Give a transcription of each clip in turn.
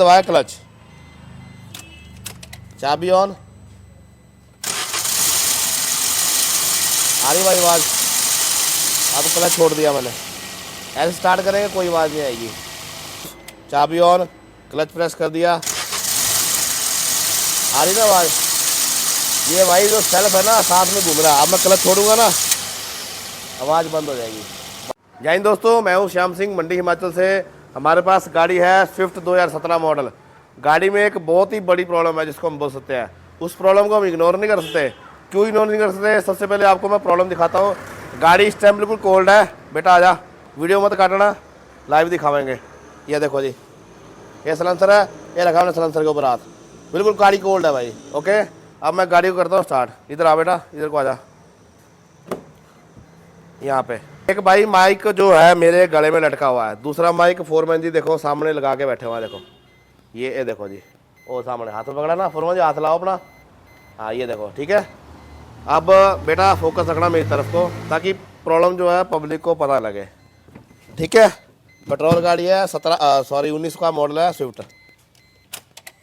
दबाया क्लच, चाबी ऑन, आ रही भाई आवाज़। अब क्लच छोड़ दिया मैंने, ऐसे स्टार्ट करेंगे कोई आवाज़ नहीं आएगी। चाबी ऑन, क्लच प्रेस कर दिया, आ रही ना आवाज़। ये भाई जो सेल्फ है ना साथ में घूम रहा है। अब मैं क्लच छोड़ूंगा ना आवाज़ बंद हो जाएगी। जय हिंद दोस्तों, मैं हूं श्याम सिंह, मंडी हिमाचल से। हमारे पास गाड़ी है स्विफ्ट 2017 मॉडल। गाड़ी में एक बहुत ही बड़ी प्रॉब्लम है जिसको हम बोल सकते हैं। उस प्रॉब्लम को हम इग्नोर नहीं कर सकते। क्यों इग्नोर नहीं कर सकते? सबसे पहले आपको मैं प्रॉब्लम दिखाता हूँ। गाड़ी इस टाइम बिल्कुल कोल्ड है। बेटा आजा, वीडियो मत काटना, लाइव दिखावेंगे। ये देखो जी, ये सलेंसर है, ये रखा हमने सलेंसर के ऊपर हाथ। बिल्कुल गाड़ी कोल्ड है भाई। ओके, अब मैं गाड़ी को करता हूँ स्टार्ट। इधर आ बेटा, इधर को आजा। यहाँ पे एक भाई माइक जो है मेरे गले में लटका हुआ है। दूसरा माइक फोरमैन जी देखो सामने लगा के बैठे हुआ है। देखो ये देखो जी, वो सामने हाथ में पकड़ा ना। फोरमैन जी हाथ लाओ अपना। हाँ ये देखो, ठीक है। अब बेटा फोकस रखना मेरी तरफ को, ताकि प्रॉब्लम जो है पब्लिक को पता लगे, ठीक है। पेट्रोल गाड़ी है, 19 का मॉडल है स्विफ्ट।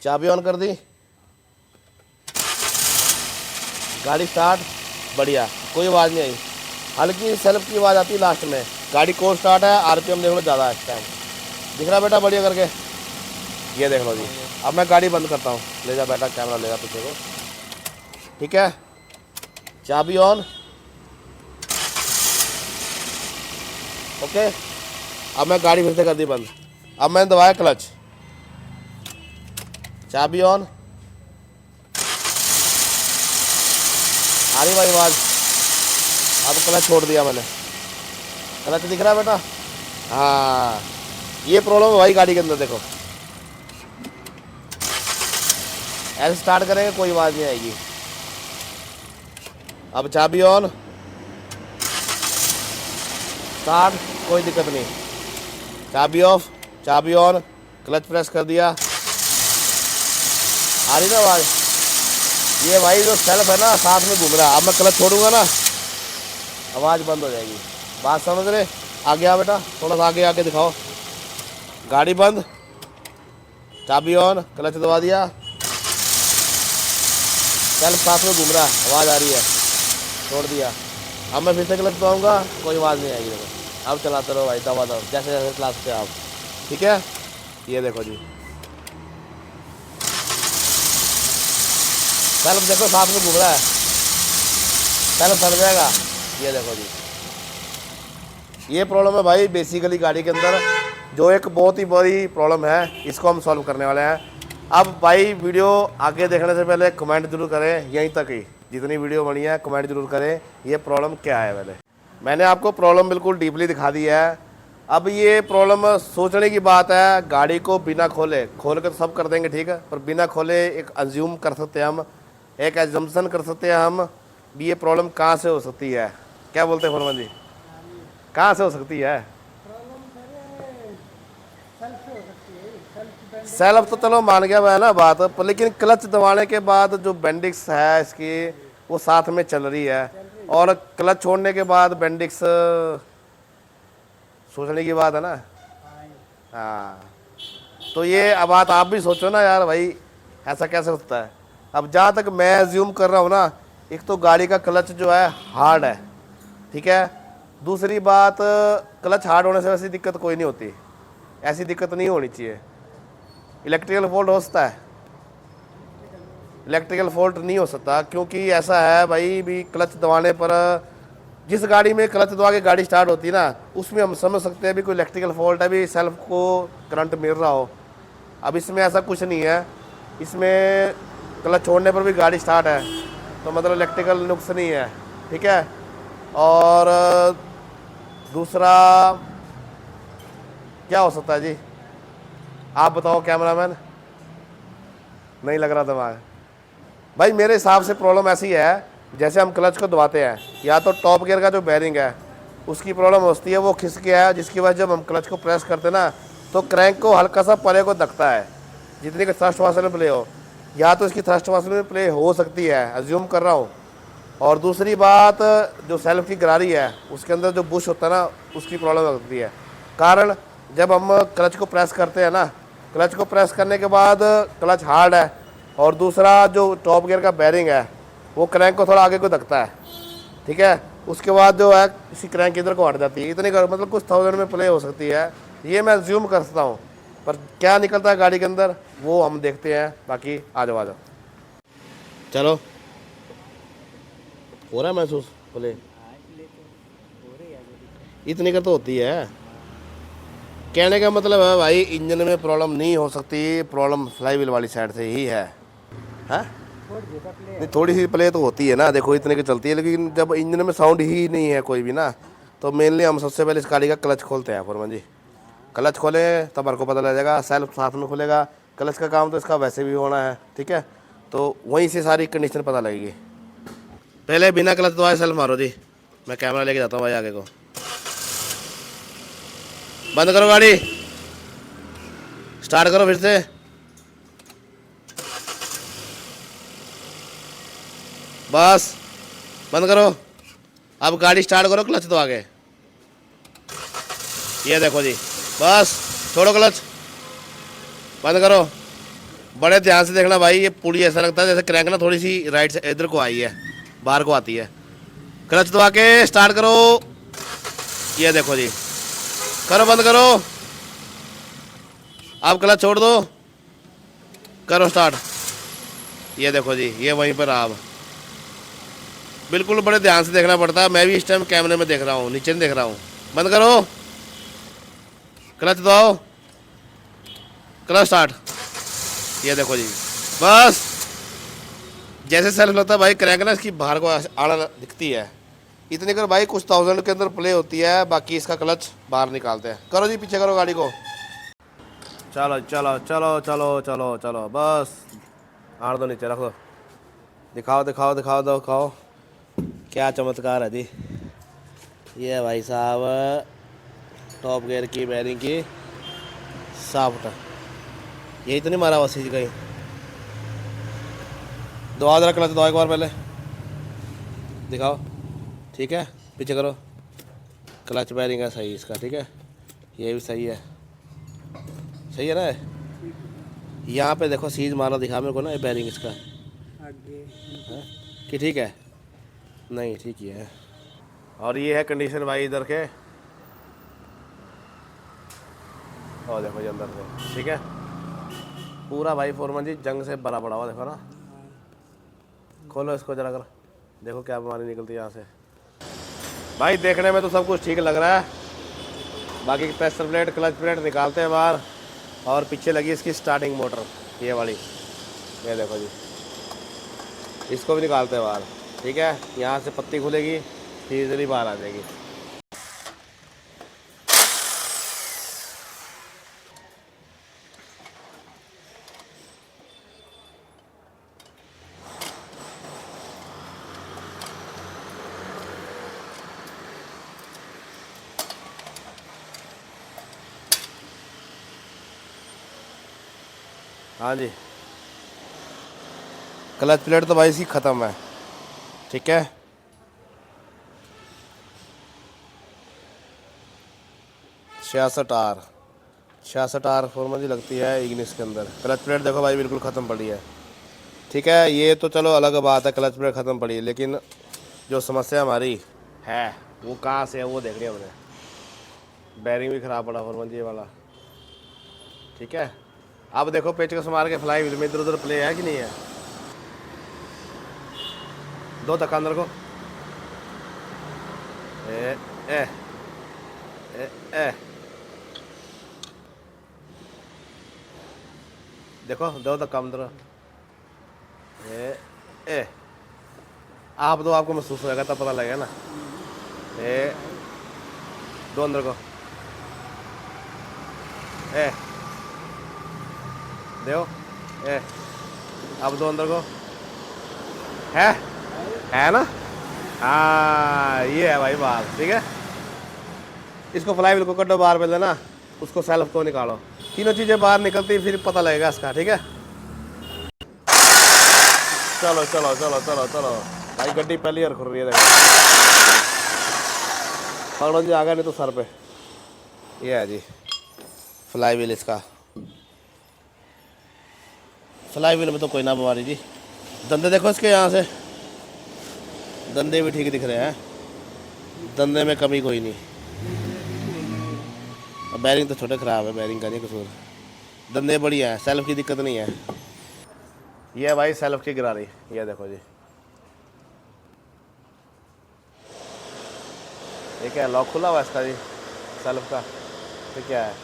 चाबी ऑन कर दी, गाड़ी स्टार्ट, बढ़िया, कोई आवाज़ नहीं आई। हल्की सेल्फ की आवाज़ आती है लास्ट में। गाड़ी को स्टार्ट है, आरपीएम देख लो ज़्यादा है इस टाइम। दिख रहा बेटा बढ़िया करके? ये देख लो जी। अब मैं गाड़ी बंद करता हूँ। ले जा बेटा, कैमरा ले जा पीछे को, ठीक है। चाबी ऑन, ओके। अब मैं गाड़ी फिर से कर दी बंद। अब मैंने दबाया क्लच, चाबी ऑन, आ रही भाई आवाज़। अब क्लच छोड़ दिया मैंने। क्लच दिख रहा है बेटा? हाँ, ये प्रॉब्लम है भाई गाड़ी के अंदर। देखो ऐसे स्टार्ट करेंगे कोई आवाज़ नहीं आएगी। अब चाबी ऑन, स्टार्ट, कोई दिक्कत नहीं। चाबी ऑफ, चाबी ऑन, क्लच प्रेस कर दिया, आ रही ना आवाज़। ये भाई जो सेल्फ है ना साथ में घूम रहा है। अब मैं क्लच छोड़ूंगा ना आवाज़ बंद हो जाएगी। बात समझ रहे? आगे आ बेटा, थोड़ा सा आगे आके दिखाओ। गाड़ी बंद, चाबी ऑन, क्लच दबा दिया, सेल्फ साथ में घूम रहा है, आवाज़ आ रही है, छोड़ दिया। अब मैं फिर से क्लच दबाऊंगा, कोई आवाज़ नहीं आएगी। देखो अब चलाते रहो भाई, दबा दो जैसे जैसे चलाते आप, ठीक है। ये देखो जी, सेल्फ देखो साथ में घूम रहा है, सेल्फ चल जाएगा। ये देखो जी, ये प्रॉब्लम है भाई बेसिकली गाड़ी के अंदर, जो एक बहुत ही बड़ी प्रॉब्लम है। इसको हम सॉल्व करने वाले हैं। अब भाई वीडियो आगे देखने से पहले कमेंट जरूर करें, यहीं तक ही जितनी वीडियो बनी है कमेंट जरूर करें ये प्रॉब्लम क्या है। पहले मैंने आपको प्रॉब्लम बिल्कुल डीपली दिखा दी है। अब ये प्रॉब्लम सोचने की बात है। गाड़ी को बिना खोले, खोल के तो सब कर देंगे ठीक है, पर बिना खोले एक अज्यूम कर सकते हैं हम, एक एजम्पशन कर सकते हैं हम भी ये प्रॉब्लम कहाँ से हो सकती है। क्या बोलते हैं फरमान जी, कहाँ से हो सकती है? सेल्फ तो चलो मान गया मैं ना बात, पर लेकिन क्लच दबाने के बाद जो बेंडिक्स है इसकी वो साथ में चल रही है, और क्लच छोड़ने के बाद बेंडिक्स सोचने की बात है ना। हाँ, तो ये अब बात आप भी सोचो ना यार भाई, ऐसा कैसे होता है। अब जहाँ तक मैं एज्यूम कर रहा हूँ ना, एक तो गाड़ी का क्लच जो है हार्ड है, ठीक है। दूसरी बात, क्लच हार्ड होने से वैसी दिक्कत कोई नहीं होती, ऐसी दिक्कत नहीं होनी चाहिए। इलेक्ट्रिकल फॉल्ट हो सकता है, इलेक्ट्रिकल फॉल्ट नहीं हो सकता, क्योंकि ऐसा है भाई भी क्लच दबाने पर, जिस गाड़ी में क्लच दबा के गाड़ी स्टार्ट होती है ना, उसमें हम समझ सकते हैं भी कोई इलेक्ट्रिकल फॉल्ट है, भी सेल्फ को करंट मिल रहा हो। अब इसमें ऐसा कुछ नहीं है, इसमें क्लच छोड़ने पर भी गाड़ी स्टार्ट है, तो मतलब इलेक्ट्रिकल नुक्स नहीं है, ठीक है। और दूसरा क्या हो सकता है जी, आप बताओ कैमरामैन। नहीं लग रहा दिमाग भाई। मेरे हिसाब से प्रॉब्लम ऐसी है, जैसे हम क्लच को दबाते हैं, या तो टॉप गियर का जो बैरिंग है उसकी प्रॉब्लम होती है, वो खिसक गया है, जिसकी वजह जब हम क्लच को प्रेस करते हैं ना तो क्रैंक को हल्का सा परे को धकता है, जितनी कि थ्रस्ट वाशर में प्ले हो, या तो इसकी थ्रस्ट वाशर में प्ले हो सकती है, अज्यूम कर रहा हूँ। और दूसरी बात, जो सेल्फ की गरारी है उसके अंदर जो बुश होता है ना, उसकी प्रॉब्लम लगती है। कारण जब हम क्लच को प्रेस करते हैं ना क्लच को प्रेस करने के बाद क्लच हार्ड है, और दूसरा जो टॉप गियर का बैरिंग है वो क्रैंक को थोड़ा आगे को धकता है, ठीक है। उसके बाद जो है इसी क्रैंक इधर को हट जाती है, इतनी मतलब कुछ 1000 में प्ले हो सकती है, ये मैं ज्यूम कर सकता हूँ। पर क्या निकलता है गाड़ी के अंदर वो हम देखते हैं। बाकी आ जाओ चलो, हो रहा है महसूस प्ले? इतनी का तो होती है। कहने का मतलब है भाई इंजन में प्रॉब्लम नहीं हो सकती, प्रॉब्लम फ्लाई व्हील वाली साइड से ही है। हाँ नहीं, थोड़ी सी प्ले तो होती है ना, देखो इतने की चलती है, लेकिन जब इंजन में साउंड ही नहीं है कोई भी ना, तो मेनली हम सबसे पहले इस गाड़ी का क्लच खोलते हैं फॉरमैन जी। क्लच खोलें तब हमारे को पता लग जाएगा, सेल्फ साथ में खुलेगा। क्लच का काम तो इसका वैसे भी होना है, ठीक है, तो वहीं से सारी कंडीशन पता लगेगी। पहले बिना क्लच दबाए सेल्फ मारो जी, मैं कैमरा लेके जाता हूँ भाई आगे को। बंद करो गाड़ी, स्टार्ट करो फिर से। बस बंद करो, अब गाड़ी स्टार्ट करो क्लच दबा के। ये देखो जी, बस छोड़ो क्लच, बंद करो। बड़े ध्यान से देखना भाई, ये पूरी ऐसा लगता है जैसे क्रैंक ना थोड़ी सी राइट से इधर को आई है, बाहर को आती है। क्लच दबा के स्टार्ट करो, ये देखो जी, करो बंद करो। अब क्लच छोड़ दो, करो स्टार्ट, ये देखो जी, ये वहीं पर आप बिल्कुल बड़े ध्यान से देखना पड़ता है। मैं भी इस टाइम कैमरे में देख रहा हूँ, नीचे नहीं देख रहा हूँ। बंद करो, क्लच दबाओ, क्लच स्टार्ट, ये देखो जी, बस जैसे सेल्फ लगता है भाई क्रैंक ना इसकी बाहर को आड़ा दिखती है। इतनी कर भाई कुछ 1000 के अंदर प्ले होती है, बाकी इसका क्लच बाहर निकालते हैं। करो जी, पीछे करो गाड़ी को, चलो चलो चलो चलो चलो चलो, बस आड़ दो, नीचे रख दो, दिखाओ दिखाओ दिखाओ दिखाओ, क्या चमत्कार है जी। ये है भाई साहब टॉप गियर की बैरिंग की साफ्ट, यही तो नहीं मारा हुआ सीज कहीं। दो जरा क्लच दो एक बार पहले, दिखाओ, ठीक है, पीछे करो। क्लच बैरिंग है सही इसका, ठीक है, ये भी सही है, सही है ना। यहाँ पे देखो सीज मारा दिखा मेरे को ना, ये बैरिंग इसका आगे कि ठीक है, नहीं ठीक ही है। और ये है कंडीशन भाई इधर के, और देखो ये अंदर से, ठीक है, पूरा भाई फोरमैन जी जंग से भरा पड़ा हुआ, देखो ना। खोलो इसको जरा कर, देखो क्या बीमारी निकलती है यहाँ से। भाई देखने में तो सब कुछ ठीक लग रहा है, बाकी प्रेशर प्लेट क्लच प्लेट निकालते हैं बाहर, और पीछे लगी इसकी स्टार्टिंग मोटर, ये वाली, ये देखो जी, इसको भी निकालते हैं बाहर, ठीक है। यहाँ से पत्ती खुलेगी, फिर इधर ही बाहर आ जाएगी। हाँ जी, क्लच प्लेट तो भाई इसकी ख़त्म है, ठीक है। छियासठ आर फोरमैन जी लगती है इग्निस के अंदर। क्लच प्लेट देखो भाई बिल्कुल ख़त्म पड़ी है, ठीक है। ये तो चलो अलग बात है, क्लच प्लेट ख़त्म पड़ी है, लेकिन जो समस्या हमारी है वो कहाँ से है वो देख रहे हैं हमने। बैरिंग भी ख़राब पड़ा फोरमैन जी ये वाला, ठीक है। अब देखो पेचकस मार के फ्लाई व्हील में इधर उधर प्ले है कि नहीं है। दो धक्का अंदर को, ए ए ए ए देखो, दो धक्का अंदर, ए ए आप दो, आपको महसूस होगा तब पता लगेगा ना। ए दो अंदर को, ए दो, ए अब दो अंदर को, है ना। हाँ ये है भाई बात, ठीक है। इसको फ्लाई व्हील को कटो बाहर पहले ना, उसको सेल्फ को निकालो, तीनों चीज़ें बाहर निकलती फिर पता लगेगा इसका, ठीक है। चलो चलो चलो चलो चलो भाई, गड्डी पहली बार खुल रही है, देखो पकड़ो जी, आगे नहीं तो सर पे। ये है जी फ्लाई व्हील इसका, फ्लाई व्हील में तो कोई ना बीमारी जी। दंदे देखो इसके, यहाँ से दंदे भी ठीक दिख रहे हैं, दंदे में कमी कोई नहीं। अब बैरिंग तो छोटे ख़राब है, बैरिंग का नहीं कसूर, दंदे बढ़िया है, सेल्फ की दिक्कत नहीं है। ये है भाई सेल्फ की गिरा रही, ये देखो जी। ये क्या है, लॉक खुला हुआ इसका जी सेल्फ का, तो क्या है,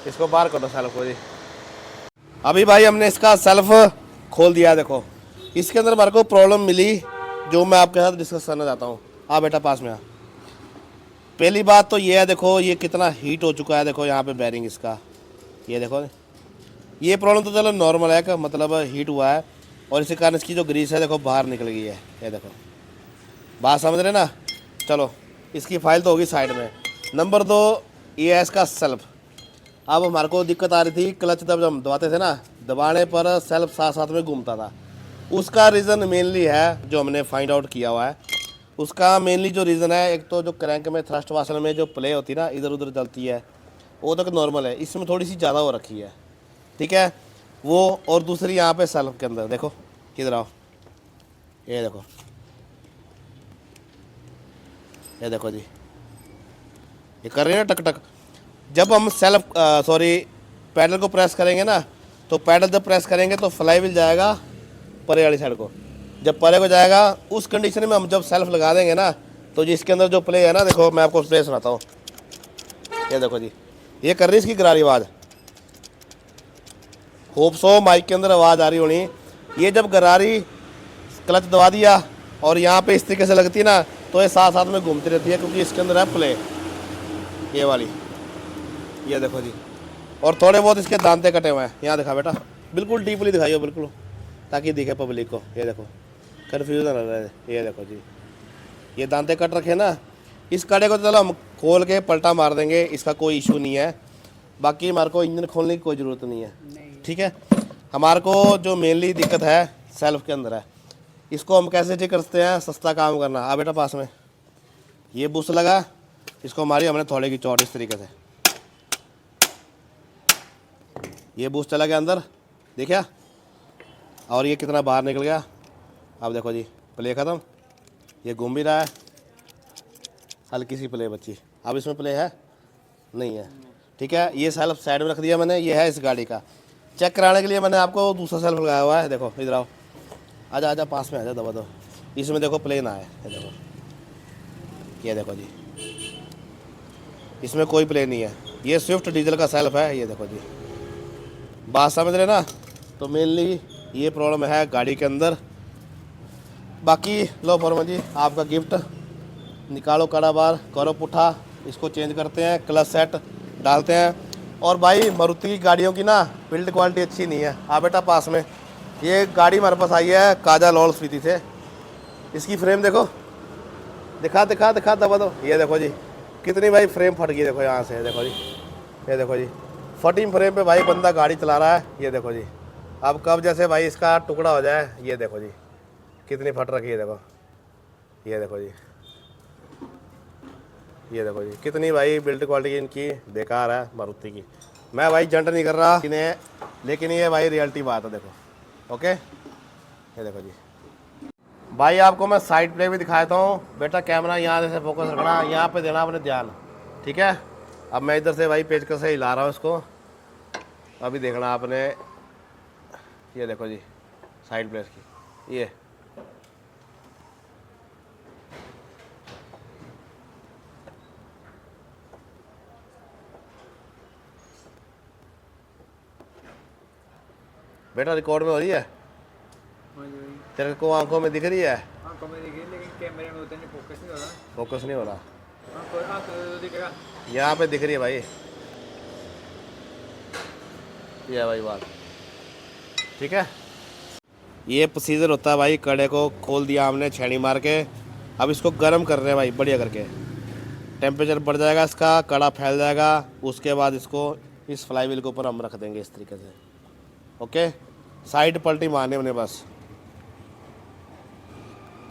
इसको बाहर करो सेल्फ को जी। अभी भाई हमने इसका सेल्फ खोल दिया, देखो इसके अंदर हमारे को प्रॉब्लम मिली जो मैं आपके साथ डिस्कस करना चाहता हूँ। आ बेटा पास में आ। पहली बात तो ये है, देखो ये कितना हीट हो चुका है, देखो यहाँ पे बैरिंग इसका, ये देखो ये प्रॉब्लम तो चलो नॉर्मल है, का मतलब हीट हुआ है और इसी कारण इसकी जो ग्रीस है देखो बाहर निकल गई है, ये देखो, बात समझ रहे ना। चलो इसकी फाइल तो होगी साइड में। नंबर 2 ये है इसका सेल्फ। अब हमारे को दिक्कत आ रही थी, क्लच जब हम दबाते थे ना, दबाने पर सेल्फ साथ साथ में घूमता था। उसका रीज़न मेनली है जो हमने फाइंड आउट किया हुआ है, उसका मेनली जो रीज़न है, एक तो जो क्रैंक में थ्रस्ट वाशर में जो प्ले होती है ना, इधर उधर चलती है, वो तक नॉर्मल है, इसमें थोड़ी सी ज़्यादा हो रखी है, ठीक है वो। और दूसरी यहाँ पे सेल्फ के अंदर देखो, किधर आओ, ये देखो, ये देखो जी, ये कर रही है ना टक टक। जब हम सेल्फ पैडल को प्रेस करेंगे ना, तो पैडल जब प्रेस करेंगे तो फ्लाई व्हील जाएगा परे वाली साइड को, जब परे को जाएगा उस कंडीशन में हम जब सेल्फ लगा देंगे ना, तो जी इसके अंदर जो प्ले है ना, देखो मैं आपको प्ले सुनाता हूँ, ये देखो जी, ये कर रही है इसकी गिरारी आवाज़, होप सो माइक के अंदर आवाज़ आ रही होनी। ये जब गरारी क्लच दबा दिया और यहाँ पे इस तरीके से लगती है ना, तो ये साथ साथ में घूमती रहती है, क्योंकि इसके अंदर है प्ले, ये वाली, ये देखो जी। और थोड़े बहुत इसके दांते कटे हुए हैं, यहाँ दिखा बेटा, बिल्कुल डीपली दिखाइए बिल्कुल, ताकि दिखे पब्लिक को, ये देखो कन्फ्यूजन हो रहा है, ये देखो जी, ये दांते कट रखे ना। इस कड़े को तो चलो हम खोल के पलटा मार देंगे, इसका कोई इशू नहीं है, बाकी हमारे को इंजन खोलने की कोई ज़रूरत नहीं है, ठीक है। हमारे को जो मेनली दिक्कत है सेल्फ के अंदर है, इसको हम कैसे ठीक करते हैं, सस्ता काम करना। आ बेटा पास में, ये बुश लगा, इसको हमारी हमने थोड़े की चौड़ इस तरीके से, ये बुश चला गया अंदर, देखा, और ये कितना बाहर निकल गया। अब देखो जी प्ले ख़त्म, ये घूम भी रहा है, हल्की सी प्ले बच्ची, अब इसमें प्ले है नहीं है, ठीक है। ये सेल्फ साइड में रख दिया मैंने, ये है इस गाड़ी का। चेक कराने के लिए मैंने आपको दूसरा सेल्फ लगाया हुआ है, देखो इधर आओ, आजा आजा पास में आजा, दबा दो, इसमें देखो प्ले ना है, ये देखो, ये देखो जी, इसमें कोई प्ले नहीं है, ये स्विफ्ट डीजल का सेल्फ है, ये देखो जी, बात समझ रहे ना। तो मेनली ये प्रॉब्लम है गाड़ी के अंदर। बाकी लो फरमा जी आपका गिफ्ट, निकालो कड़ा बार, करो पुट्ठा, इसको चेंज करते हैं, क्लच सेट डालते हैं। और भाई मारुति की गाड़ियों की ना बिल्ड क्वालिटी अच्छी नहीं है। आ बेटा पास में, ये गाड़ी हमारे पास आई है काजा लॉल स्पीति से, इसकी फ्रेम देखो, दिखा दिखा दिखा दबा दो, ये देखो जी कितनी भाई फ्रेम फट गई, देखो यहाँ से, देखो जी, ये देखो जी, फटी फ्रेम पे भाई बंदा गाड़ी चला रहा है, ये देखो जी। अब कब जैसे भाई इसका टुकड़ा हो जाए, ये देखो जी कितनी फट रखी है, देखो ये देखो जी, ये देखो जी कितनी भाई बिल्ड क्वालिटी इनकी बेकार है मारुति की। मैं भाई जंट नहीं कर रहा इन्हें, लेकिन ये भाई रियलिटी बात है, देखो ओके, ये देखो जी। भाई आपको मैं साइड प्ले भी दिखाता हूँ बेटा, कैमरा यहाँ से फोकस रखना, यहाँ पे देना अपने ध्यान, ठीक है। अब मैं इधर से भाई पेचकस से हिला रहा हूँ इसको, अभी देखना आपने, ये देखो जी साइड प्लेस की, ये बेटा रिकॉर्ड में हो रही है, तेरे को आंखों में दिख रही है, आंखों में दिख रही है, लेकिन कैमरे में उतना फोकस नहीं हो रहा, फोकस नहीं हो रहा, तो दिख रहा, यहाँ पे दिख रही है भाई, ये भाई बात, ठीक है। ये प्रोसीजर होता है भाई, कड़े को खोल दिया हमने छेनी मार के, अब इसको गर्म कर रहे हैं भाई बढ़िया करके, टेम्परेचर बढ़ जाएगा इसका, कड़ा फैल जाएगा, उसके बाद इसको इस फ्लाई व्हील के ऊपर हम रख देंगे इस तरीके से, ओके। साइड पलटी मारने उन्हें बस,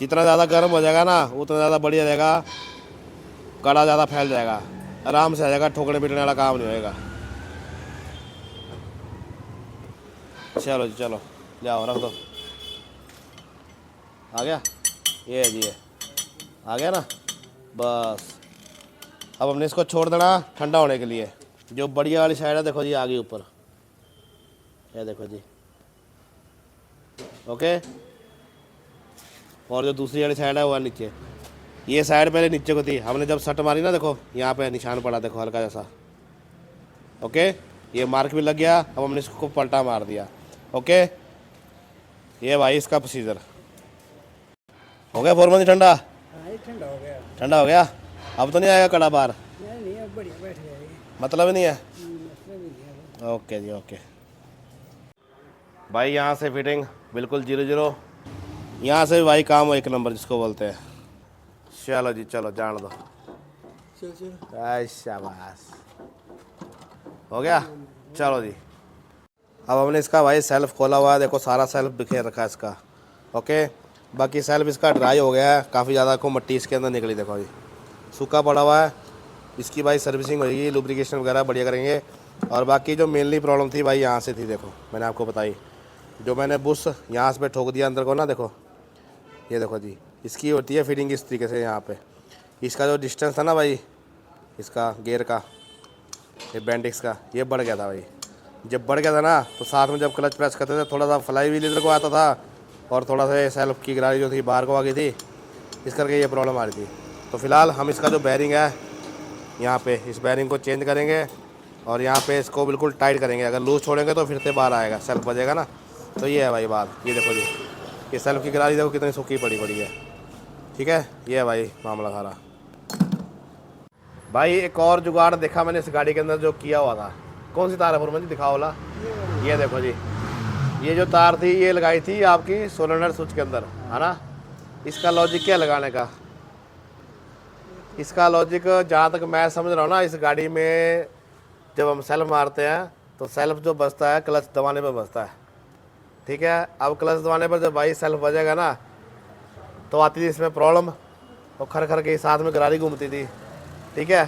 जितना ज़्यादा गर्म हो जाएगा ना उतना ज़्यादा बढ़िया रहेगा, कड़ा ज़्यादा फैल जाएगा, आराम से आ जाएगा, ठोकने पीटने वाला काम नहीं होएगा। चलो जी चलो। ले आओ रख दो। आ गया, ये है जी, ये आ गया ना। बस अब हमने इसको छोड़ देना ठंडा होने के लिए। जो बढ़िया वाली साइड है देखो जी आ गई ऊपर, ये देखो जी। ओके, और जो दूसरी वाली साइड है वो है नीचे। ये साइड पहले नीचे को थी, हमने जब सट मारी ना देखो यहाँ पे निशान पड़ा देखो हल्का जैसा। ओके, ये मार्क भी लग गया। अब हमने इसको पलटा मार दिया। ओके, ये भाई इसका प्रोसीजर हो गया। फोरमैन जी ठंडा ठंडा हो गया। ठंडा हो गया। अब तो नहीं आएगा कड़ा बाहर, नहीं अब बढ़िया बैठ गया। मतलब ही नहीं है। मतलब ही नहीं है। ओके जी ओके। भाई यहाँ से फिटिंग बिल्कुल 0-0। यहाँ से भी भाई काम हो एक नंबर जिसको बोलते हैं। चलो जी चलो जान दो। चल चल। आई शाबाश, हो गया। चलो जी, अब हमने इसका भाई सेल्फ खोला हुआ है, देखो सारा सेल्फ बिखेर रखा है इसका। ओके, बाकी सेल्फ इसका ड्राई हो गया है काफ़ी ज़्यादा, को मिट्टी इसके अंदर निकली देखो जी, सूखा पड़ा हुआ है। इसकी भाई सर्विसिंग होगी, लुब्रिकेशन वगैरह बढ़िया करेंगे। और बाकी जो मेनली प्रॉब्लम थी भाई यहाँ से थी, देखो मैंने आपको बताई। जो मैंने बुश यहाँ से पे ठोक दिया अंदर को ना, देखो ये देखो जी, इसकी होती है फिटिंग इस तरीके से। यहाँ पे इसका जो डिस्टेंस था ना भाई, इसका गेयर का, ये बेंडिक्स का, ये बढ़ गया था भाई। जब बढ़ गया था ना तो साथ में जब क्लच प्रेस करते थे थोड़ा सा फ्लाई व्हील इधर को आता था और थोड़ा सा सेल्फ की गरारी जो थी बाहर को आ गई थी, इस करके ये प्रॉब्लम आ रही थी। तो फिलहाल हम इसका जो बैरिंग है यहाँ पे, इस बैरिंग को चेंज करेंगे और यहाँ पे इसको बिल्कुल टाइट करेंगे। अगर लूज छोड़ेंगे तो फिर से बाहर आएगा, सेल्फ बजेगा ना। तो ये है भाई बात। ये देखो जी, ये सेल्फ की गरारी देखो कितनी सूखी पड़ी है। ठीक है, ये है भाई मामला सारा। भाई एक और जुगाड़ देखा मैंने इस गाड़ी के अंदर जो किया हुआ था। कौन सी तार है फुरमन जी, दिखाओ वाला। ये देखो जी, ये जो तार थी ये लगाई थी आपकी सोलेनोइड स्विच के अंदर, है ना। इसका लॉजिक क्या लगाने का, इसका लॉजिक जहाँ तक मैं समझ रहा हूँ ना, इस गाड़ी में जब हम सेल्फ मारते हैं तो सेल्फ जो बजता है क्लच दबाने पर बजता है। ठीक है, अब क्लच दबाने पर जब भाई सेल्फ बजेगा ना तो आती थी इसमें प्रॉब्लम, और खर खर के साथ में गरारी घूमती थी। ठीक है,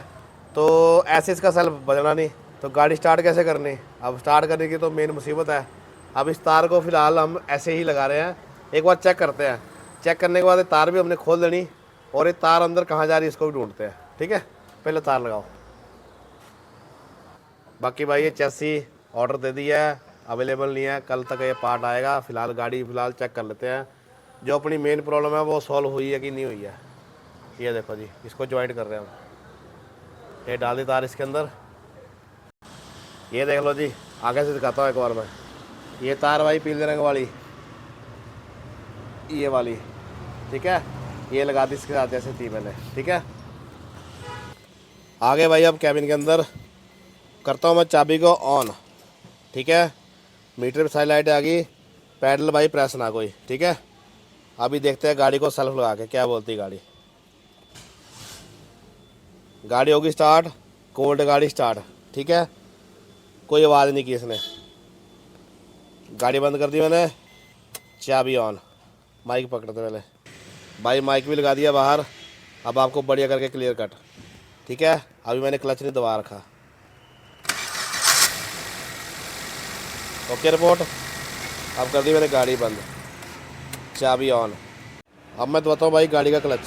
तो ऐसे इसका सेल्फ बजना नहीं, तो गाड़ी स्टार्ट कैसे करनी। अब स्टार्ट करने की तो मेन मुसीबत है। अब इस तार को फ़िलहाल हम ऐसे ही लगा रहे हैं, एक बार चेक करते हैं। चेक करने के बाद ये तार भी हमने खोल देनी और ये तार अंदर कहाँ जा रही है इसको भी ढूंढते हैं। ठीक है, पहले तार लगाओ। बाकी भाई ये चेसी ऑर्डर दे दिया है, अवेलेबल नहीं है, कल तक ये पार्ट आएगा। फ़िलहाल गाड़ी फ़िलहाल चेक कर लेते हैं जो अपनी मेन प्रॉब्लम है वो सॉल्व हुई है कि नहीं हुई है। ये देखो जी, इसको ज्वाइंट कर रहे हैं हम। ये डाल दी तार इसके अंदर, ये देख लो जी। आगे से दिखाता हूँ एक बार मैं। ये तार भाई पीले रंग वाली, ये वाली, ठीक है, ये लगा दी इसके साथ जैसे थी मैंने। ठीक है, आगे भाई अब कैबिन के अंदर करता हूँ मैं चाबी को ऑन। ठीक है, मीटर पे साइड लाइट आ गई, पैडल भाई प्रेस ना कोई। ठीक है, अभी देखते हैं गाड़ी को सेल्फ लगा के क्या बोलती है गाड़ी। गाड़ी होगी स्टार्ट, कोल्ड गाड़ी स्टार्ट। ठीक है, कोई आवाज़ नहीं की इसने, गाड़ी बंद कर दी मैंने, चाबी ऑन। माइक पकड़ते पहले भाई, माइक भी लगा दिया बाहर। अब आपको बढ़िया करके क्लियर कट। ठीक है, अभी मैंने क्लच नहीं दबा रखा। ओके रिपोर्ट, अब कर दी मैंने गाड़ी बंद, चाबी ऑन। अब मैं बताता हूँ भाई गाड़ी का क्लच,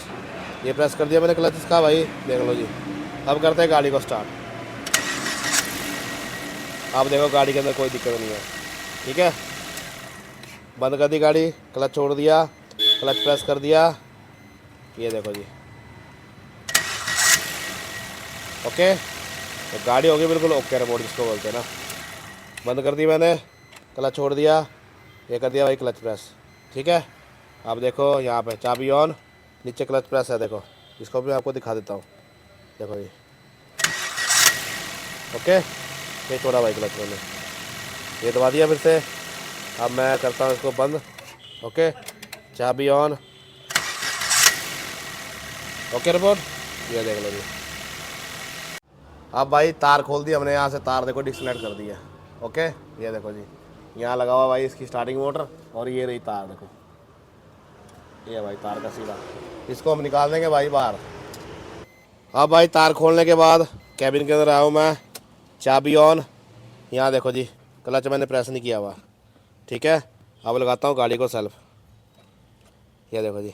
ये प्रेस कर दिया मैंने क्लच इसका भाई, देख लो जी। अब करते हैं गाड़ी को स्टार्ट। अब देखो गाड़ी के अंदर कोई दिक्कत नहीं है। ठीक है, बंद कर दी गाड़ी, क्लच छोड़ दिया, क्लच प्रेस कर दिया, ये देखो जी। ओके, तो गाड़ी होगी बिल्कुल ओके रिपोर्ट जिसको बोलते हैं ना। बंद कर दी मैंने, क्लच छोड़ दिया, ये कर दिया भाई क्लच प्रेस। ठीक है, अब देखो यहाँ पे चाबी ऑन, नीचे क्लच प्रेस है, देखो इसको भी आपको दिखा देता हूँ। देखो ये ओके, ये छोड़ा भाई क्लच मैंने, ये दबा दिया फिर से। अब मैं करता हूँ इसको बंद। ओके, चाबी ऑन, ओके रिपोर्ट, ये देख लो जी। अब भाई तार खोल दिया हमने, यहाँ से तार देखो डिस्कनेक्ट कर दिया। ओके, ये देखो जी, यहाँ लगा हुआ भाई इसकी स्टार्टिंग मोटर, और ये रही तार देखो, ये भाई तार का सीधा, इसको हम निकाल देंगे भाई बाहर। अब भाई तार खोलने के बाद कैबिन के अंदर आया हूँ मैं, चाबी ऑन, यहाँ देखो जी, क्लच मैंने प्रेस नहीं किया हुआ। ठीक है, अब लगाता हूँ गाड़ी को सेल्फ। ये देखो जी,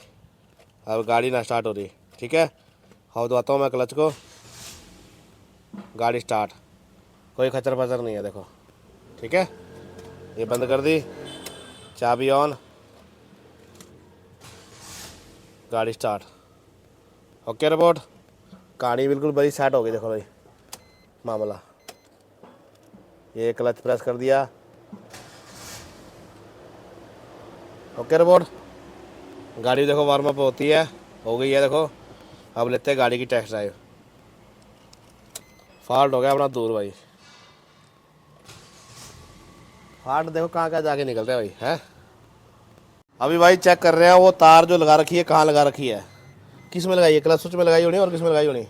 अब गाड़ी ना स्टार्ट हो रही। ठीक है, अब दबाता हूँ मैं क्लच को, गाड़ी स्टार्ट, कोई खचर पचर नहीं है देखो। ठीक है, ये बंद कर दी, चाबी ऑन, गाड़ी स्टार्ट। ओके रिपोर्ट, कहानी बिल्कुल बड़ी सेट हो गई देखो भाई मामला। ये क्लच प्रेस कर दिया। ओके रिपोर्ट, गाड़ी देखो वार्म अप होती है, हो गई है देखो। अब लेते हैं गाड़ी की टेस्ट ड्राइव। फॉल्ट हो गया अपना दूर भाई, फॉल्ट देखो कहाँ कहाँ जाके निकलते हैं भाई है। अभी भाई चेक कर रहे हैं वो तार जो लगा रखी है कहाँ लगा रखी है, किस में लगाई है, क्लच स्विच में लगाई होनी और किस में लगाई होनी।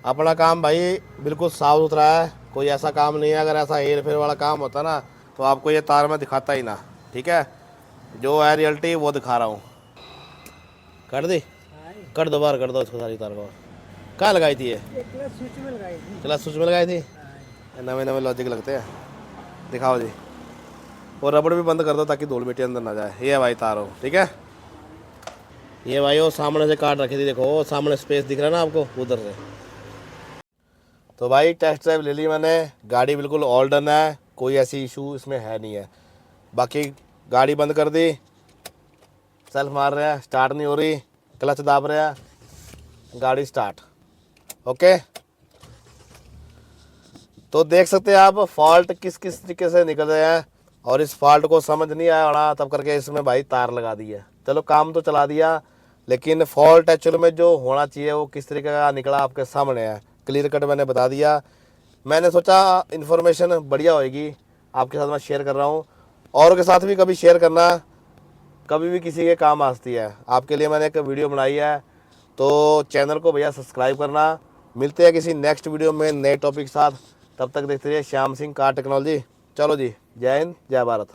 अपना काम भाई बिल्कुल साफ सुथरा है, कोई ऐसा काम नहीं है। अगर ऐसा हेर फेर वाला काम होता ना तो आपको ये तार मैं दिखाता ही ना। ठीक है, जो है रियलिटी वो दिखा रहा हूँ। कर दी, कर दो बार कर दो इसको, सारी तार को। कहाँ लगाई थी ये क्लच स्विच में लगाई थी। क्लच स्विच में लगाई थी। नवे नवे लॉजिक लगते हैं, दिखाओ जी। और रबड़ भी बंद कर दो ताकि धूल मिट्टी अंदर ना जाए। ये है भाई तारो। ठीक है, ये भाई वो सामने से काट रखी थी देखो, वो सामने स्पेस दिख रहा है ना आपको उधर से। तो भाई टेस्ट ड्राइव ले ली मैंने, गाड़ी बिल्कुल ऑल डन है, कोई ऐसी इशू इसमें है नहीं है। बाकी गाड़ी बंद कर दी, सेल्फ मार रहा है, स्टार्ट नहीं हो रही, क्लच दाब रहा है, गाड़ी स्टार्ट। ओके, तो देख सकते हैं आप फॉल्ट किस किस तरीके से निकल रहे हैं। और इस फॉल्ट को समझ नहीं आया होना तब करके इसमें भाई तार लगा दी है। चलो काम तो चला दिया, लेकिन फॉल्ट एक्चुअल में जो होना चाहिए वो किस तरीके का निकला आपके सामने है, क्लियर कट मैंने बता दिया। मैंने सोचा इन्फॉर्मेशन बढ़िया होएगी, आपके साथ मैं शेयर कर रहा हूँ। और के साथ भी कभी शेयर करना, कभी भी किसी के काम आती है। आपके लिए मैंने एक वीडियो बनाई है, तो चैनल को भैया सब्सक्राइब करना। मिलते हैं किसी नेक्स्ट वीडियो में नए टॉपिक के साथ, तब तक देखते रहिए श्याम सिंह कार टेक्नोलॉजी। चलो जी, जय हिंद जय भारत।